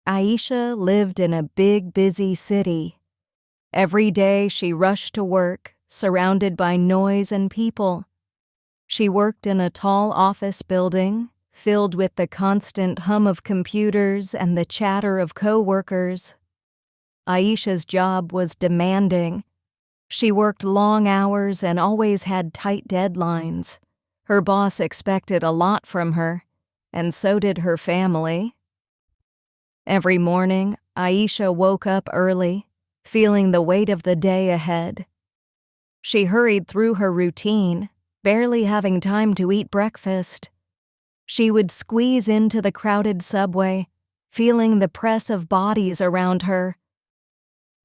Aisha lived in a big, busy city. Every day she rushed to work, surrounded by noise and people. She worked in a tall office building, filled with the constant hum of computers and the chatter of co-workers. Aisha's job was demanding. She worked long hours and always had tight deadlines. Her boss expected a lot from her, and so did her family. Every morning, Aisha woke up early, feeling the weight of the day ahead. She hurried through her routine, barely having time to eat breakfast. She would squeeze into the crowded subway, feeling the press of bodies around her.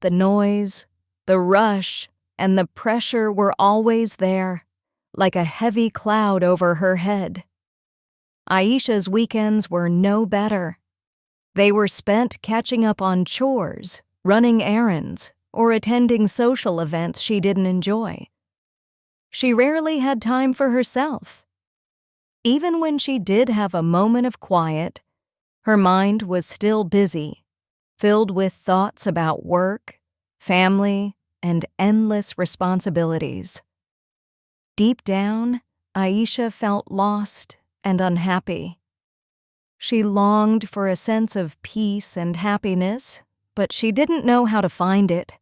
The noise, the rush, and the pressure were always there, like a heavy cloud over her head. Aisha's weekends were no better. They were spent catching up on chores, running errands, or attending social events she didn't enjoy. She rarely had time for herself. Even when she did have a moment of quiet, her mind was still busy, filled with thoughts about work, family, and endless responsibilities. Deep down, Aisha felt lost and unhappy. She longed for a sense of peace and happiness, but she didn't know how to find it.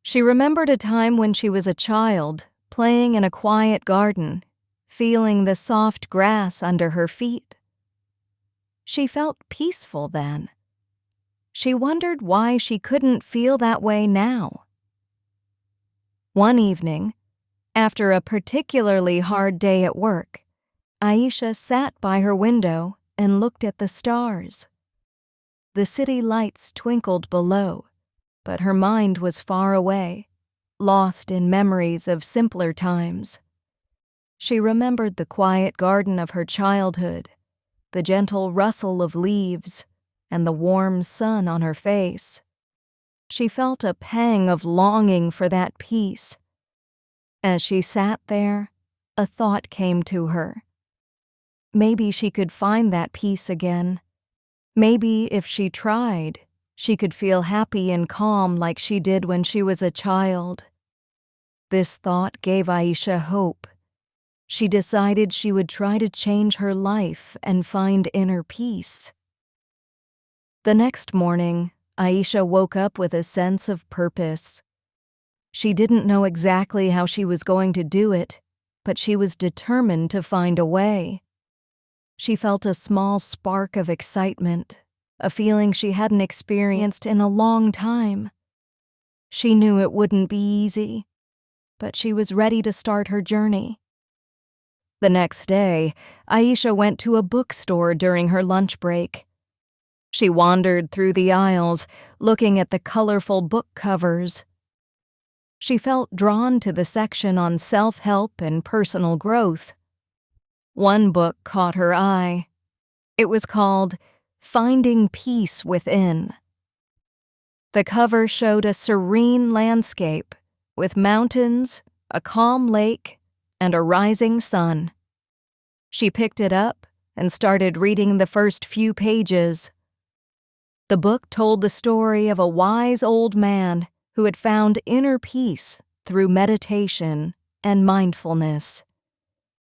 She remembered a time when she was a child, playing in a quiet garden, feeling the soft grass under her feet. She felt peaceful then. She wondered why she couldn't feel that way now. One evening, after a particularly hard day at work, Aisha sat by her window and looked at the stars. The city lights twinkled below, but her mind was far away, lost in memories of simpler times. She remembered the quiet garden of her childhood, the gentle rustle of leaves, and the warm sun on her face. She felt a pang of longing for that peace. As she sat there, a thought came to her. Maybe she could find that peace again. Maybe if she tried, she could feel happy and calm like she did when she was a child. This thought gave Aisha hope. She decided she would try to change her life and find inner peace. The next morning, Aisha woke up with a sense of purpose. She didn't know exactly how she was going to do it, but she was determined to find a way. She felt a small spark of excitement, a feeling she hadn't experienced in a long time. She knew it wouldn't be easy, but she was ready to start her journey. The next day, Aisha went to a bookstore during her lunch break. She wandered through the aisles, looking at the colorful book covers. She felt drawn to the section on self-help and personal growth. One book caught her eye. It was called Finding Peace Within. The cover showed a serene landscape with mountains, a calm lake, and a rising sun. She picked it up and started reading the first few pages. The book told the story of a wise old man who had found inner peace through meditation and mindfulness.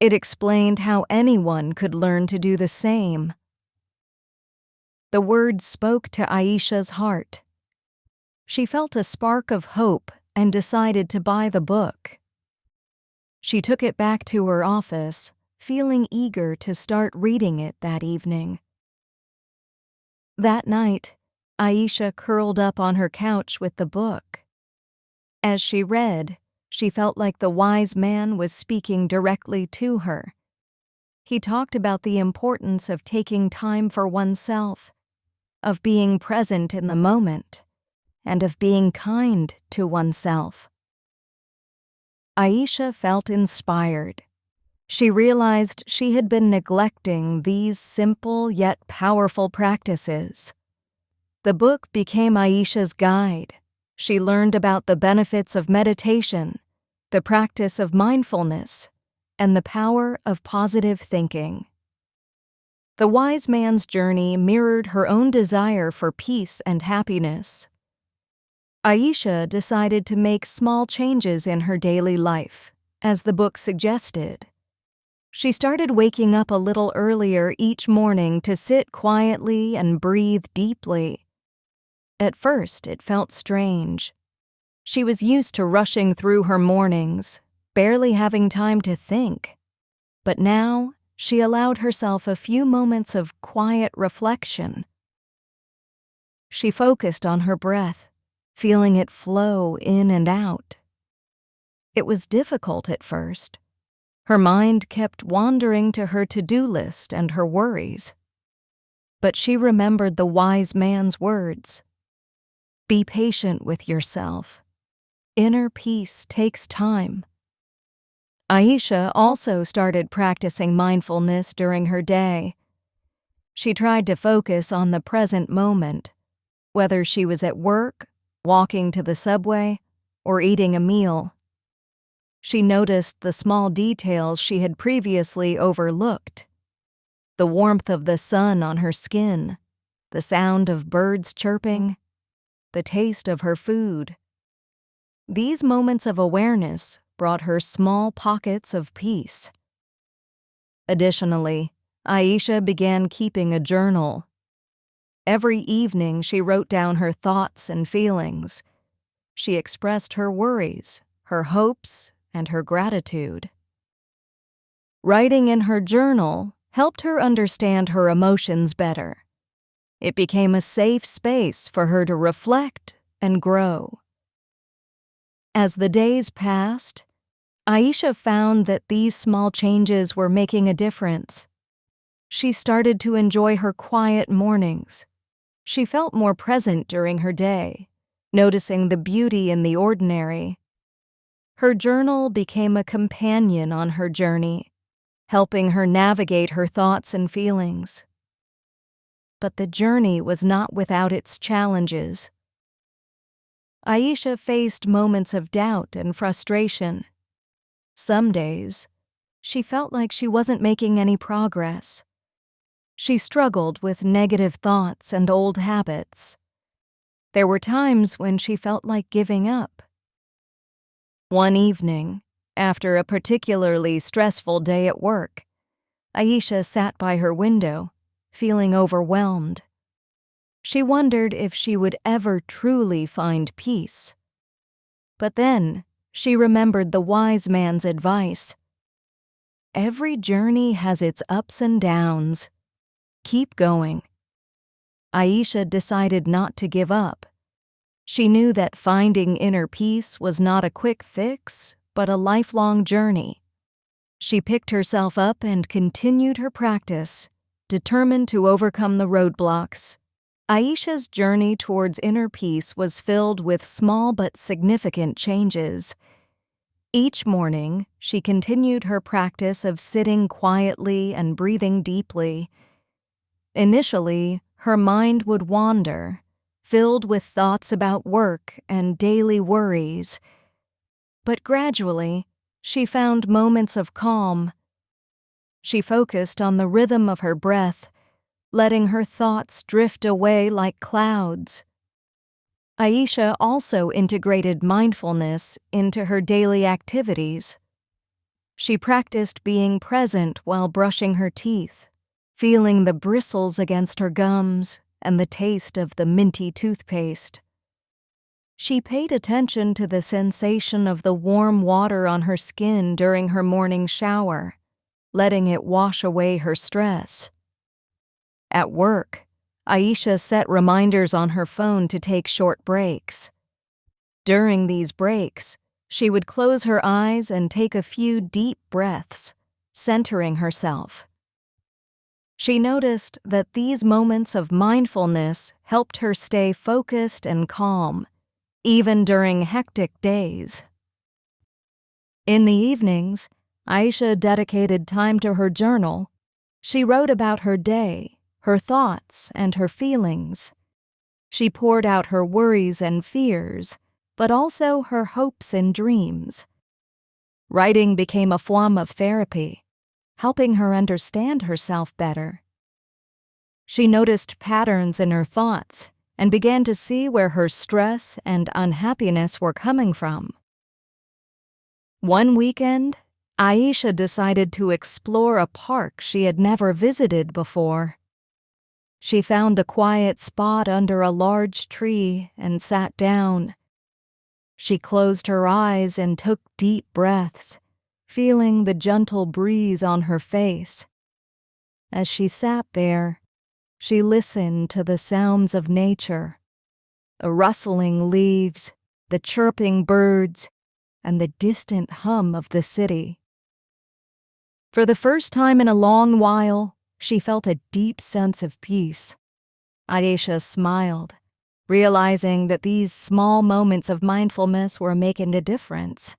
It explained how anyone could learn to do the same. The words spoke to Aisha's heart. She felt a spark of hope and decided to buy the book. She took it back to her office, feeling eager to start reading it that evening. That night, Aisha curled up on her couch with the book. As she read, she felt like the wise man was speaking directly to her. He talked about the importance of taking time for oneself, of being present in the moment, and of being kind to oneself. Aisha felt inspired. She realized she had been neglecting these simple yet powerful practices. The book became Aisha's guide. She learned about the benefits of meditation, the practice of mindfulness, and the power of positive thinking. The wise man's journey mirrored her own desire for peace and happiness. Aisha decided to make small changes in her daily life, as the book suggested. She started waking up a little earlier each morning to sit quietly and breathe deeply. At first, it felt strange. She was used to rushing through her mornings, barely having time to think. But now, she allowed herself a few moments of quiet reflection. She focused on her breath, feeling it flow in and out. It was difficult at first. Her mind kept wandering to her to-do list and her worries. But she remembered the wise man's words. Be patient with yourself. Inner peace takes time. Aisha also started practicing mindfulness during her day. She tried to focus on the present moment, whether she was at work, walking to the subway, or eating a meal. She noticed the small details she had previously overlooked. The warmth of the sun on her skin, the sound of birds chirping, the taste of her food. These moments of awareness brought her small pockets of peace. Additionally, Aisha began keeping a journal. Every evening she wrote down her thoughts and feelings. She expressed her worries, her hopes, and her gratitude. Writing in her journal helped her understand her emotions better. It became a safe space for her to reflect and grow. As the days passed, Aisha found that these small changes were making a difference. She started to enjoy her quiet mornings. She felt more present during her day, noticing the beauty in the ordinary. Her journal became a companion on her journey, helping her navigate her thoughts and feelings. But the journey was not without its challenges. Aisha faced moments of doubt and frustration. Some days, she felt like she wasn't making any progress. She struggled with negative thoughts and old habits. There were times when she felt like giving up. One evening, after a particularly stressful day at work, Aisha sat by her window, feeling overwhelmed. She wondered if she would ever truly find peace. But then, she remembered the wise man's advice. Every journey has its ups and downs. Keep going. Aisha decided not to give up. She knew that finding inner peace was not a quick fix, but a lifelong journey. She picked herself up and continued her practice, determined to overcome the roadblocks. Aisha's journey towards inner peace was filled with small but significant changes. Each morning, she continued her practice of sitting quietly and breathing deeply. Initially, her mind would wander, filled with thoughts about work and daily worries. But gradually, she found moments of calm. She focused on the rhythm of her breath, letting her thoughts drift away like clouds. Aisha also integrated mindfulness into her daily activities. She practiced being present while brushing her teeth, feeling the bristles against her gums and the taste of the minty toothpaste. She paid attention to the sensation of the warm water on her skin during her morning shower, letting it wash away her stress. At work, Aisha set reminders on her phone to take short breaks. During these breaks, she would close her eyes and take a few deep breaths, centering herself. She noticed that these moments of mindfulness helped her stay focused and calm, even during hectic days. In the evenings, Aisha dedicated time to her journal. She wrote about her day, her thoughts, and her feelings. She poured out her worries and fears, but also her hopes and dreams. Writing became a form of therapy, helping her understand herself better. She noticed patterns in her thoughts and began to see where her stress and unhappiness were coming from. One weekend, Aisha decided to explore a park she had never visited before. She found a quiet spot under a large tree and sat down. She closed her eyes and took deep breaths, feeling the gentle breeze on her face. As she sat there, she listened to the sounds of nature, the rustling leaves, the chirping birds, and the distant hum of the city. For the first time in a long while, she felt a deep sense of peace. Aisha smiled, realizing that these small moments of mindfulness were making a difference.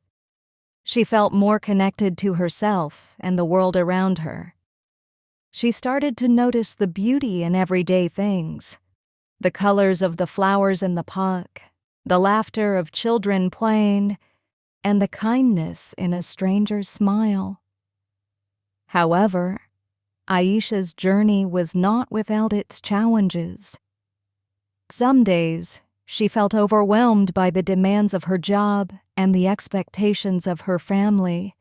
She felt more connected to herself and the world around her. She started to notice the beauty in everyday things, the colors of the flowers in the park, the laughter of children playing, and the kindness in a stranger's smile. However, Aisha's journey was not without its challenges. Some days, she felt overwhelmed by the demands of her job and the expectations of her family.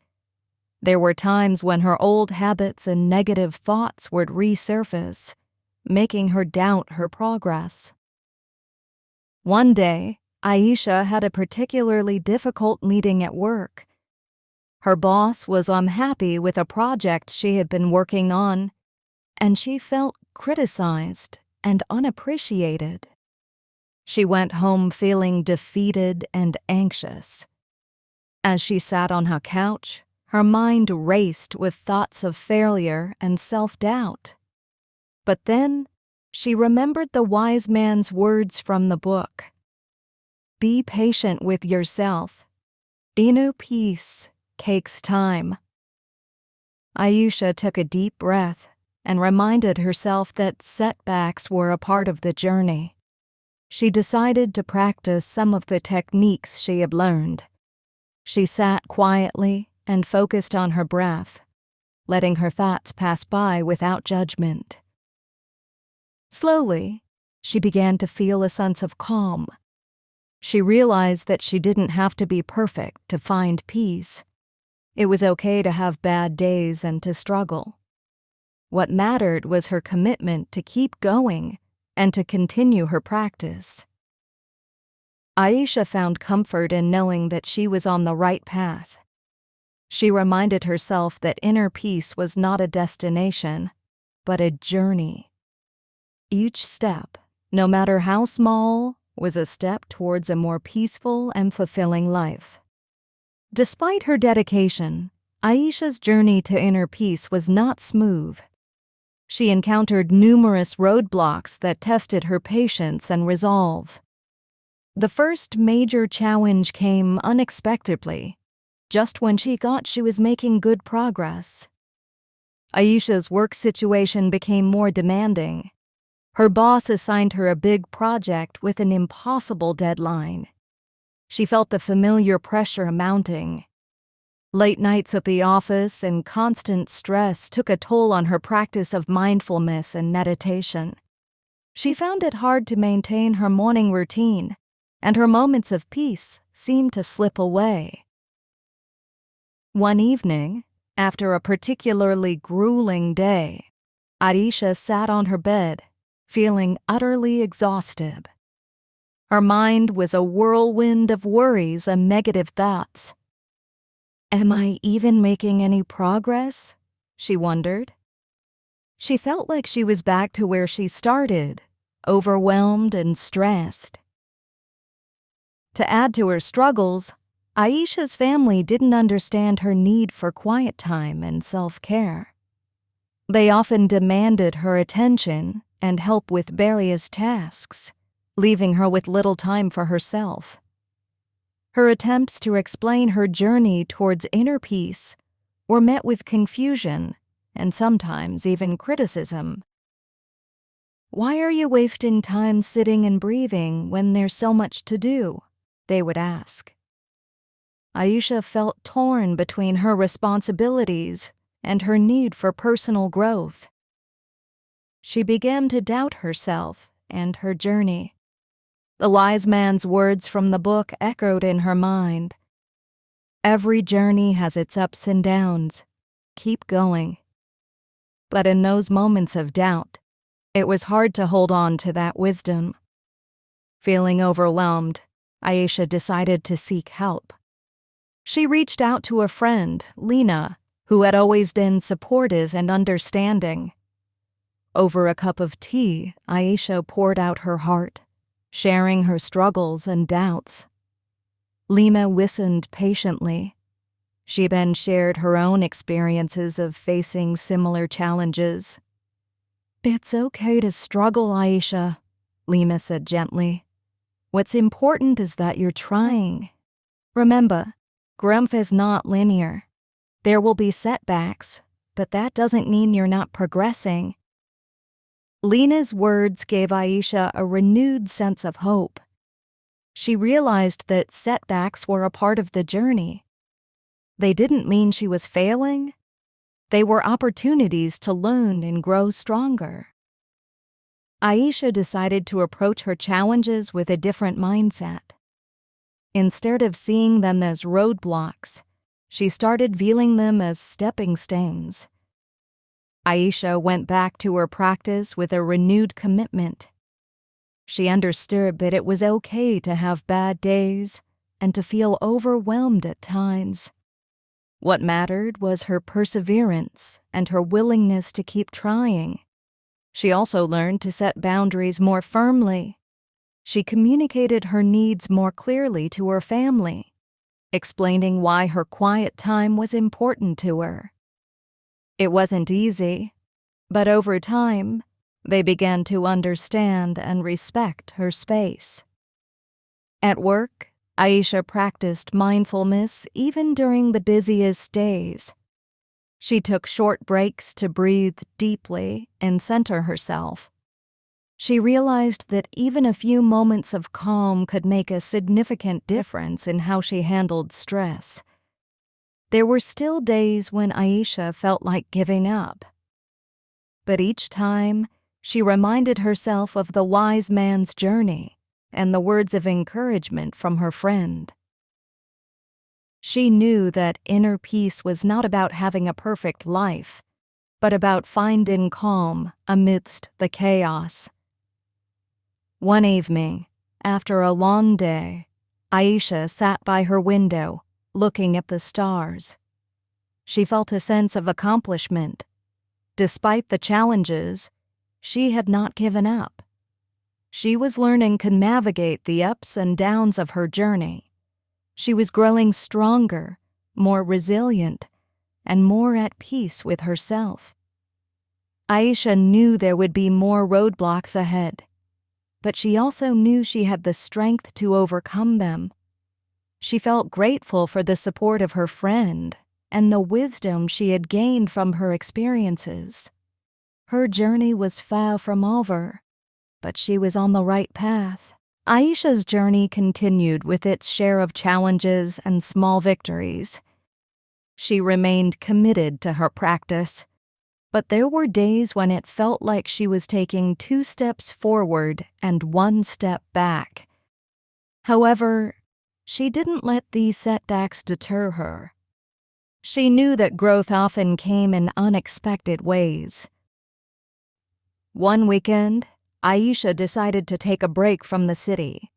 There were times when her old habits and negative thoughts would resurface, making her doubt her progress. One day, Aisha had a particularly difficult meeting at work. Her boss was unhappy with a project she had been working on, and she felt criticized and unappreciated. She went home feeling defeated and anxious. As she sat on her couch, her mind raced with thoughts of failure and self-doubt. But then, she remembered the wise man's words from the book. Be patient with yourself. Inner peace takes time. Aisha took a deep breath and reminded herself that setbacks were a part of the journey. She decided to practice some of the techniques she had learned. She sat quietly and focused on her breath, letting her thoughts pass by without judgment. Slowly, she began to feel a sense of calm. She realized that she didn't have to be perfect to find peace. It was okay to have bad days and to struggle. What mattered was her commitment to keep going and to continue her practice. Aisha found comfort in knowing that she was on the right path. She reminded herself that inner peace was not a destination, but a journey. Each step, no matter how small, was a step towards a more peaceful and fulfilling life. Despite her dedication, Aisha's journey to inner peace was not smooth. She encountered numerous roadblocks that tested her patience and resolve. The first major challenge came unexpectedly, just when she thought she was making good progress. Aisha's work situation became more demanding. Her boss assigned her a big project with an impossible deadline. She felt the familiar pressure mounting. Late nights at the office and constant stress took a toll on her practice of mindfulness and meditation. She found it hard to maintain her morning routine, and her moments of peace seemed to slip away. One evening, after a particularly grueling day, Aisha sat on her bed, feeling utterly exhausted. Her mind was a whirlwind of worries and negative thoughts. Am I even making any progress? She wondered. She felt like she was back to where she started, overwhelmed and stressed. To add to her struggles, Aisha's family didn't understand her need for quiet time and self-care. They often demanded her attention and help with various tasks, leaving her with little time for herself. Her attempts to explain her journey towards inner peace were met with confusion and sometimes even criticism. Why are you wasting time sitting and breathing when there's so much to do? They would ask. Aisha felt torn between her responsibilities and her need for personal growth. she began to doubt herself and her journey. The wise man's words from the book echoed in her mind. Every journey has its ups and downs. Keep going. But in those moments of doubt, it was hard to hold on to that wisdom. Feeling overwhelmed, Aisha decided to seek help. She reached out to a friend, Lena, who had always been supportive and understanding. Over a cup of tea, Aisha poured out her heart, sharing her struggles and doubts. Lena listened patiently. She then shared her own experiences of facing similar challenges. "It's okay to struggle, Aisha," Lena said gently. "What's important is that you're trying. Remember, growth is not linear. There will be setbacks, but that doesn't mean you're not progressing." Lena's words gave Aisha a renewed sense of hope. She realized that setbacks were a part of the journey. They didn't mean she was failing. They were opportunities to learn and grow stronger. Aisha decided to approach her challenges with a different mindset. Instead of seeing them as roadblocks, she started viewing them as stepping stones. Aisha went back to her practice with a renewed commitment. She understood that it was okay to have bad days and to feel overwhelmed at times. What mattered was her perseverance and her willingness to keep trying. She also learned to set boundaries more firmly. She communicated her needs more clearly to her family, explaining why her quiet time was important to her. It wasn't easy, but over time, they began to understand and respect her space. At work, Aisha practiced mindfulness even during the busiest days. She took short breaks to breathe deeply and center herself. She realized that even a few moments of calm could make a significant difference in how she handled stress. There were still days when Aisha felt like giving up. But each time, she reminded herself of the wise man's journey and the words of encouragement from her friend. She knew that inner peace was not about having a perfect life, but about finding calm amidst the chaos. One evening, after a long day, Aisha sat by her window, looking at the stars. She felt a sense of accomplishment. Despite the challenges, she had not given up. She was learning to navigate the ups and downs of her journey. She was growing stronger, more resilient, and more at peace with herself. Aisha knew there would be more roadblocks ahead, but she also knew she had the strength to overcome them. She felt grateful for the support of her friend and the wisdom she had gained from her experiences. Her journey was far from over, but she was on the right path. Aisha's journey continued with its share of challenges and small victories. She remained committed to her practice, but there were days when it felt like she was taking 2 steps forward and 1 step back. However, she didn't let these setbacks deter her. She knew that growth often came in unexpected ways. One weekend, Aisha decided to take a break from the city.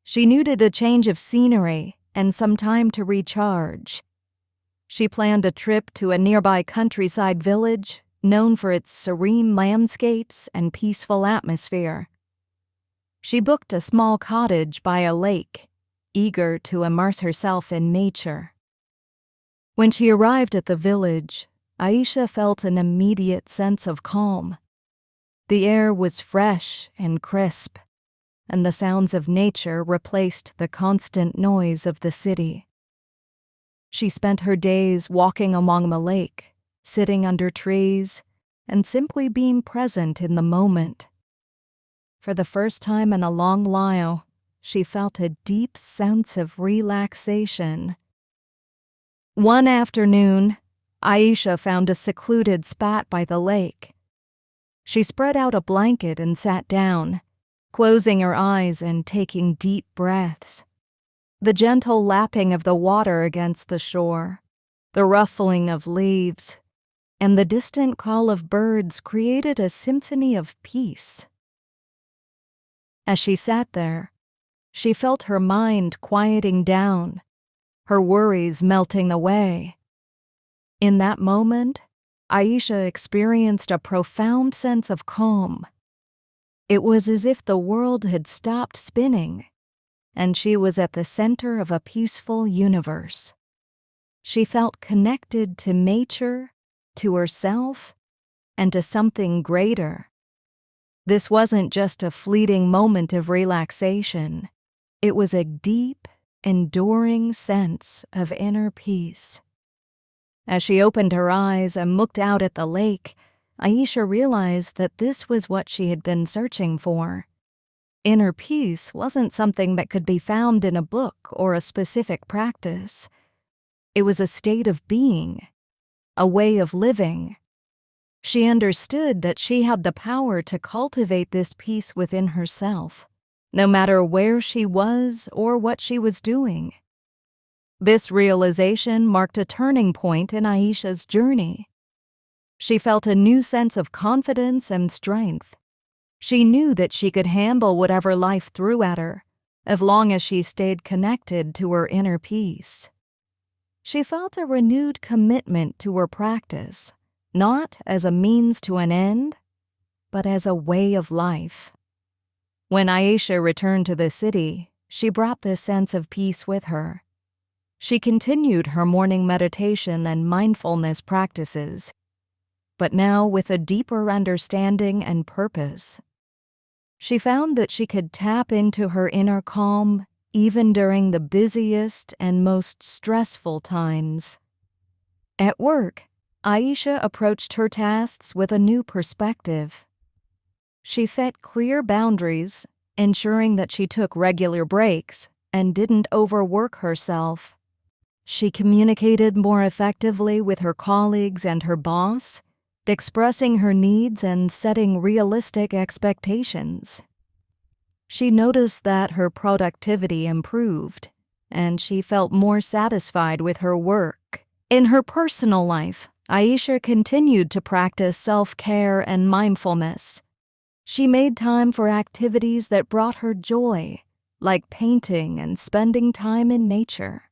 She needed a change of scenery and some time to recharge. She planned a trip to a nearby countryside village known for its serene landscapes and peaceful atmosphere. She booked a small cottage by a lake, eager to immerse herself in nature. When she arrived at the village, Aisha felt an immediate sense of calm. The air was fresh and crisp, and the sounds of nature replaced the constant noise of the city. She spent her days walking along the lake, sitting under trees, and simply being present in the moment. For the first time in a long while, she felt a deep sense of relaxation. One afternoon, Aisha found a secluded spot by the lake. She spread out a blanket and sat down, closing her eyes and taking deep breaths. The gentle lapping of the water against the shore, the ruffling of leaves, and the distant call of birds created a symphony of peace. As she sat there, she felt her mind quieting down, her worries melting away. In that moment, Aisha experienced a profound sense of calm. It was as if the world had stopped spinning, and she was at the center of a peaceful universe. She felt connected to nature, to herself, and to something greater. This wasn't just a fleeting moment of relaxation. It was a deep, enduring sense of inner peace. As she opened her eyes and looked out at the lake, Aisha realized that this was what she had been searching for. Inner peace wasn't something that could be found in a book or a specific practice. It was a state of being, a way of living. She understood that she had the power to cultivate this peace within herself, no matter where she was or what she was doing. This realization marked a turning point in Aisha's journey. She felt a new sense of confidence and strength. She knew that she could handle whatever life threw at her, as long as she stayed connected to her inner peace. She felt a renewed commitment to her practice, not as a means to an end, but as a way of life. When Aisha returned to the city, she brought this sense of peace with her. She continued her morning meditation and mindfulness practices, but now with a deeper understanding and purpose. She found that she could tap into her inner calm even during the busiest and most stressful times. At work, Aisha approached her tasks with a new perspective. She set clear boundaries, ensuring that she took regular breaks and didn't overwork herself. She communicated more effectively with her colleagues and her boss, expressing her needs and setting realistic expectations. She noticed that her productivity improved, and she felt more satisfied with her work. In her personal life, Aisha continued to practice self-care and mindfulness. She made time for activities that brought her joy, like painting and spending time in nature.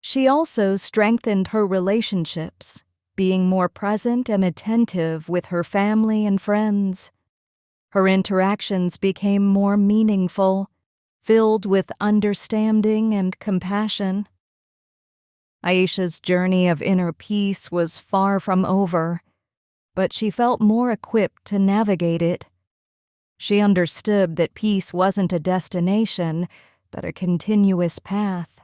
She also strengthened her relationships, being more present and attentive with her family and friends. Her interactions became more meaningful, filled with understanding and compassion. Aisha's journey of inner peace was far from over, but she felt more equipped to navigate it. She understood that peace wasn't a destination, but a continuous path.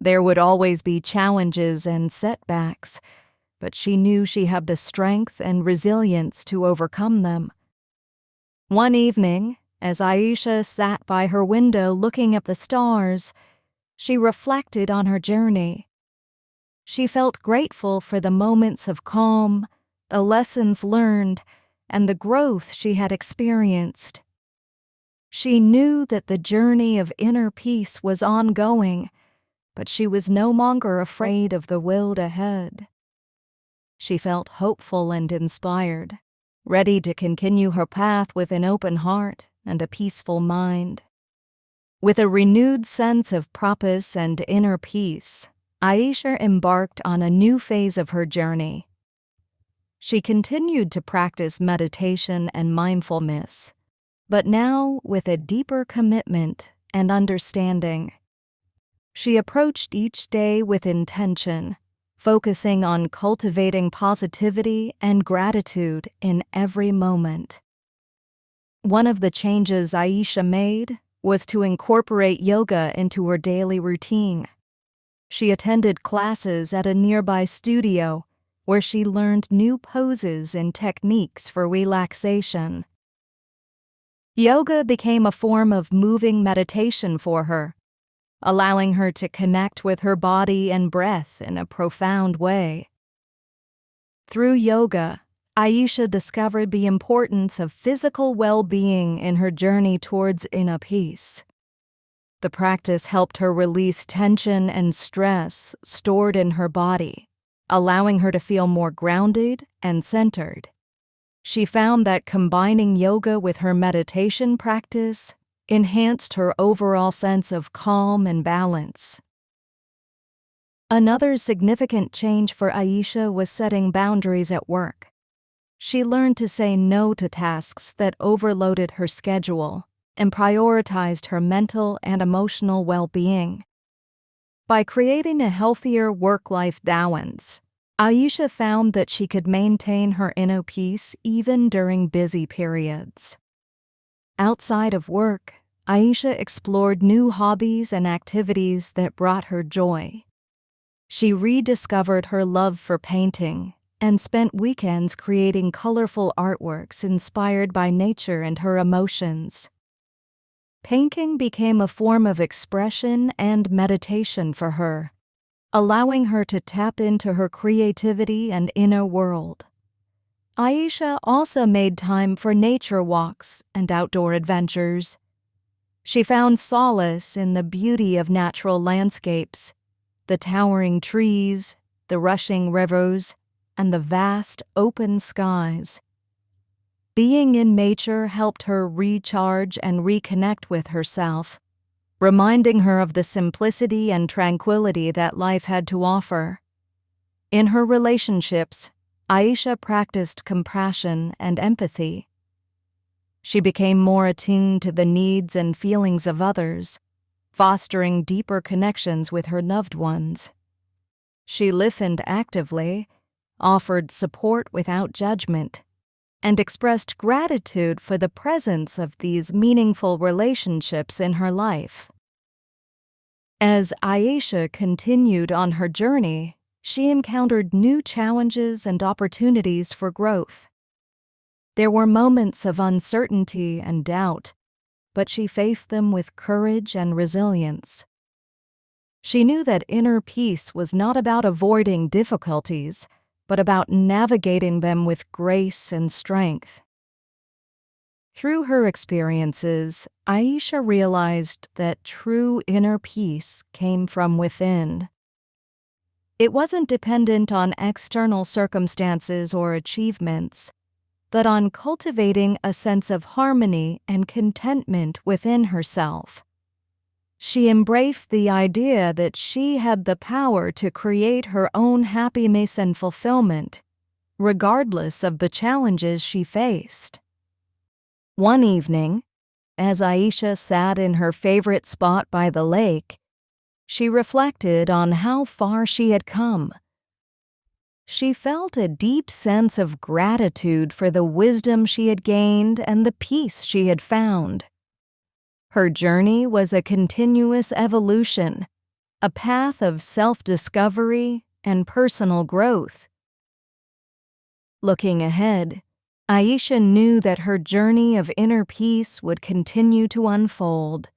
There would always be challenges and setbacks, but she knew she had the strength and resilience to overcome them. One evening, as Aisha sat by her window looking at the stars, she reflected on her journey. She felt grateful for the moments of calm, the lessons learned, and the growth she had experienced. She knew that the journey of inner peace was ongoing, but she was no longer afraid of the road ahead. She felt hopeful and inspired, ready to continue her path with an open heart and a peaceful mind. With a renewed sense of purpose and inner peace, Aisha embarked on a new phase of her journey. She continued to practice meditation and mindfulness, but now with a deeper commitment and understanding. She approached each day with intention, focusing on cultivating positivity and gratitude in every moment. One of the changes Aisha made was to incorporate yoga into her daily routine. She attended classes at a nearby studio where she learned new poses and techniques for relaxation. Yoga became a form of moving meditation for her, allowing her to connect with her body and breath in a profound way. Through yoga, Aisha discovered the importance of physical well-being in her journey towards inner peace. The practice helped her release tension and stress stored in her body, allowing her to feel more grounded and centered. She found that combining yoga with her meditation practice enhanced her overall sense of calm and balance. Another significant change for Aisha was setting boundaries at work. She learned to say no to tasks that overloaded her schedule and prioritized her mental and emotional well-being. By creating a healthier work-life balance, Aisha found that she could maintain her inner peace even during busy periods. Outside of work, Aisha explored new hobbies and activities that brought her joy. She rediscovered her love for painting and spent weekends creating colorful artworks inspired by nature and her emotions. Painting became a form of expression and meditation for her, allowing her to tap into her creativity and inner world. Aisha also made time for nature walks and outdoor adventures. She found solace in the beauty of natural landscapes, the towering trees, the rushing rivers, and the vast open skies. Being in nature helped her recharge and reconnect with herself, reminding her of the simplicity and tranquility that life had to offer. In her relationships, Aisha practiced compassion and empathy. She became more attuned to the needs and feelings of others, fostering deeper connections with her loved ones. She listened actively, offered support without judgment, and expressed gratitude for the presence of these meaningful relationships in her life. As Aisha continued on her journey, she encountered new challenges and opportunities for growth. There were moments of uncertainty and doubt, but she faced them with courage and resilience. She knew that inner peace was not about avoiding difficulties, but about navigating them with grace and strength. Through her experiences, Aisha realized that true inner peace came from within. It wasn't dependent on external circumstances or achievements, but on cultivating a sense of harmony and contentment within herself. She embraced the idea that she had the power to create her own happiness and fulfillment, regardless of the challenges she faced. One evening, as Aisha sat in her favorite spot by the lake, she reflected on how far she had come. She felt a deep sense of gratitude for the wisdom she had gained and the peace she had found. Her journey was a continuous evolution, a path of self-discovery and personal growth. Looking ahead, Aisha knew that her journey of inner peace would continue to unfold.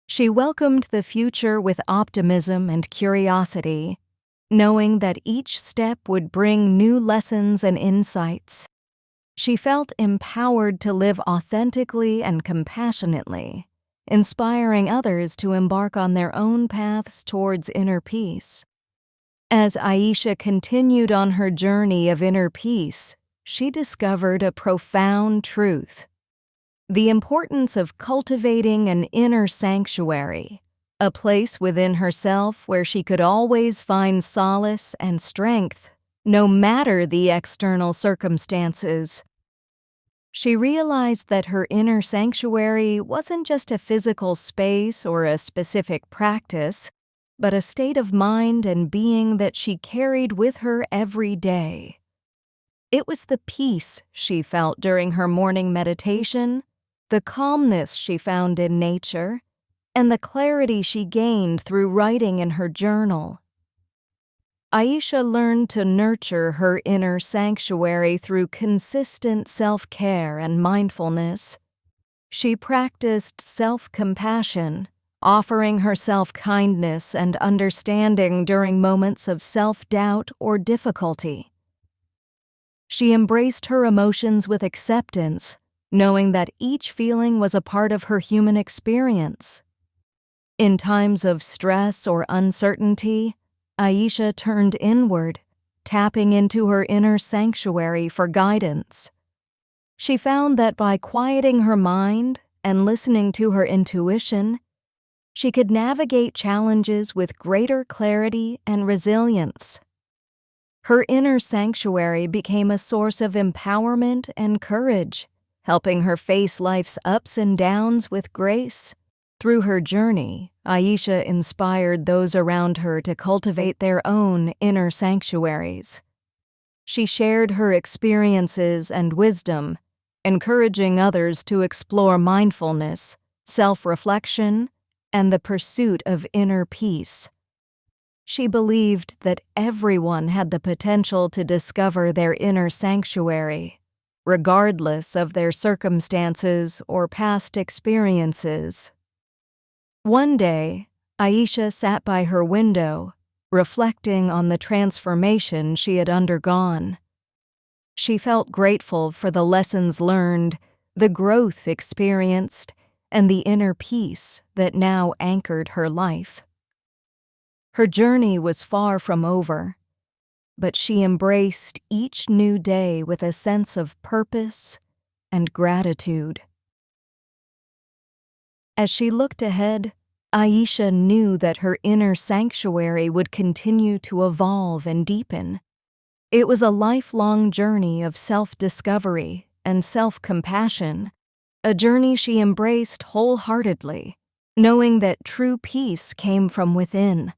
She welcomed the future with optimism and curiosity, knowing that each step would bring new lessons and insights. She felt empowered to live authentically and compassionately, inspiring others to embark on their own paths towards inner peace. As Aisha continued on her journey of inner peace, she discovered a profound truth: the importance of cultivating an inner sanctuary, a place within herself where she could always find solace and strength, no matter the external circumstances. She realized that her inner sanctuary wasn't just a physical space or a specific practice, but a state of mind and being that she carried with her every day. It was the peace she felt during her morning meditation, the calmness she found in nature, and the clarity she gained through writing in her journal. Aisha learned to nurture her inner sanctuary through consistent self-care and mindfulness. She practiced self-compassion, offering herself kindness and understanding during moments of self-doubt or difficulty. She embraced her emotions with acceptance, knowing that each feeling was a part of her human experience. In times of stress or uncertainty, Aisha turned inward, tapping into her inner sanctuary for guidance. She found that by quieting her mind and listening to her intuition, she could navigate challenges with greater clarity and resilience. Her inner sanctuary became a source of empowerment and courage, helping her face life's ups and downs with grace. Through her journey, Aisha inspired those around her to cultivate their own inner sanctuaries. She shared her experiences and wisdom, encouraging others to explore mindfulness, self-reflection, and the pursuit of inner peace. She believed that everyone had the potential to discover their inner sanctuary, regardless of their circumstances or past experiences. One day, Aisha sat by her window, reflecting on the transformation she had undergone. She felt grateful for the lessons learned, the growth experienced, and the inner peace that now anchored her life. Her journey was far from over, but she embraced each new day with a sense of purpose and gratitude. As she looked ahead, Aisha knew that her inner sanctuary would continue to evolve and deepen. It was a lifelong journey of self-discovery and self-compassion, a journey she embraced wholeheartedly, knowing that true peace came from within.